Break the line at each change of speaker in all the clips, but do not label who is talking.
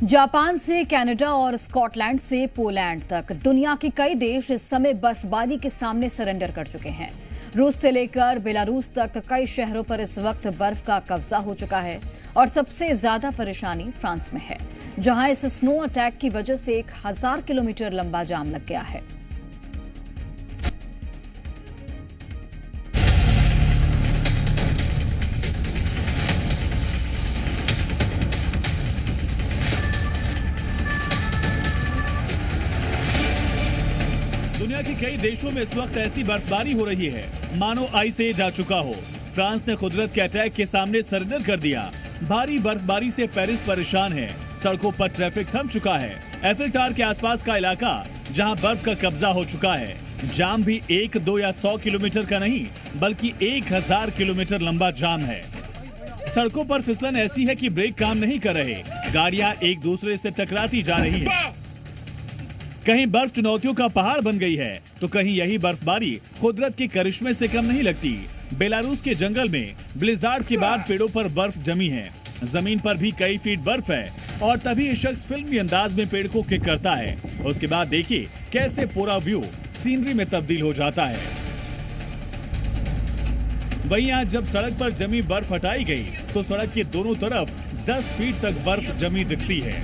Japan से Canada और Scotland से पोलैंड तक दुनिया के कई देश इस समय बर्फबारी के सामने सरेंडर कर चुके हैं। रूस से लेकर बेलारूस तक कई शहरों पर इस वक्त बर्फ का कब्जा हो चुका है और सबसे ज्यादा परेशानी फ्रांस में है, जहां इस स्नो अटैक की वजह से 1000 किलोमीटर लंबा जाम लग गया है।
दुनिया के कई देशों में इस वक्त ऐसी बर्फबारी हो रही है मानो आइस एज आ चुका हो। फ्रांस ने कुदरत के अटैक के सामने सरेंडर कर दिया। भारी बर्फबारी से पेरिस परेशान है। सड़कों पर ट्रैफिक थम चुका है। एफिल टावर के आसपास का इलाका जहां बर्फ का कब्जा हो चुका है। जाम भी 1, 2 या 100 किलोमीटर का नहीं बल्कि 1000 किलोमीटर लंबा जाम है। सड़कों पर फिसलन ऐसी है कि ब्रेक काम नहीं कर रहे। गाड़ियां एक दूसरे से टकराती जा रही हैं। कहीं बर्फ चुनौतियों का पहाड़ बन गई है तो कहीं यही बर्फबारी कुदरत के करिश्मे से कम नहीं लगती। बेलारूस के जंगल में ब्लिज़ार्ड के बाद पेड़ों पर बर्फ जमी है। जमीन पर भी कई फीट बर्फ है और तभी ये शख्स फिल्मी अंदाज में पेड़ को किक करता है। उसके बाद देखिए कैसे पूरा व्यू सीनरी में तब्दील हो जाता है। वहीं आज जब सड़क पर जमी बर्फ हटाई गई तो सड़क के दोनों तरफ 10 फीट तक बर्फ जमी दिखती है।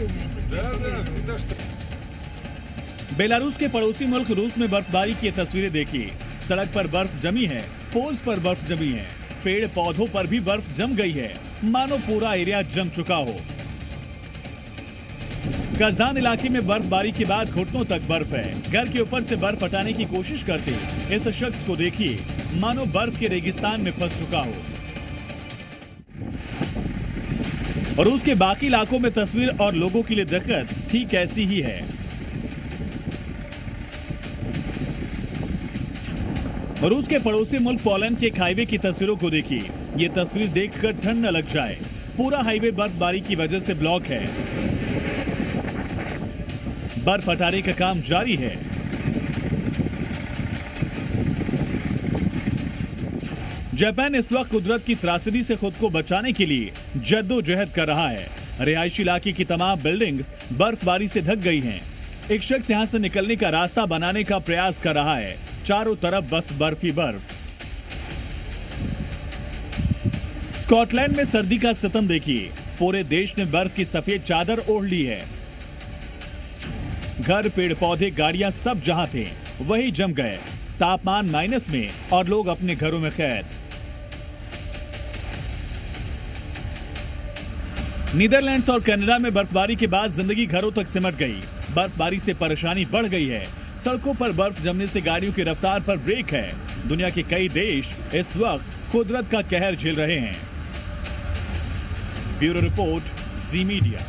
बेलारूस के पड़ोसी मुल्क रूस में बर्फबारी की तस्वीरें देखिए। सड़क पर बर्फ जमी है, पोल्स पर बर्फ जमी है, पेड़ पौधों पर भी बर्फ जम गई है, मानो पूरा एरिया जम चुका हो। कजान इलाके में बर्फबारी के बाद घुटनों तक बर्फ है। घर के ऊपर से बर्फ हटाने की कोशिश करते इस शख्स को देखिए, मानो बर्फ के रेगिस्तान में फंस चुका हो। रूस के बाकी इलाकों में तस्वीर और लोगों के लिए दिक्कत ठीक ऐसी ही है। रूस के पड़ोसी मुल्क पोलैंड के हाईवे की तस्वीरों को देखिए। ये तस्वीर देखकर ठंड न लग जाए। पूरा हाईवे बर्फबारी की वजह से ब्लॉक है। बर्फ हटाने का काम जारी है। जापान इस वक्त कुदरत की त्रासदी से खुद को बचाने के लिए जद्दोजहद कर रहा है। रिहायशी इलाके की तमाम बिल्डिंग्स बर्फबारी से ढक गई हैं। एक शख्स यहां से निकलने का रास्ता बनाने का प्रयास कर रहा है। चारों तरफ बस बर्फ ही बर्फ। स्कॉटलैंड में सर्दी का सितम देखिए। पूरे देश ने बर्फ की सफेद चादर ओढ़ ली है। घर, पेड़ पौधे, गाड़ियां सब जहां थे वही जम गए। तापमान माइनस में और लोग अपने घरों में कैद। नीदरलैंड्स और कनाडा में बर्फबारी के बाद जिंदगी घरों तक सिमट गई। बर्फबारी से परेशानी बढ़ गई है। सड़कों पर बर्फ जमने से गाड़ियों की रफ्तार पर ब्रेक है। दुनिया के कई देश इस वक्त कुदरत का कहर झेल रहे हैं। ब्यूरो रिपोर्ट, जी मीडिया।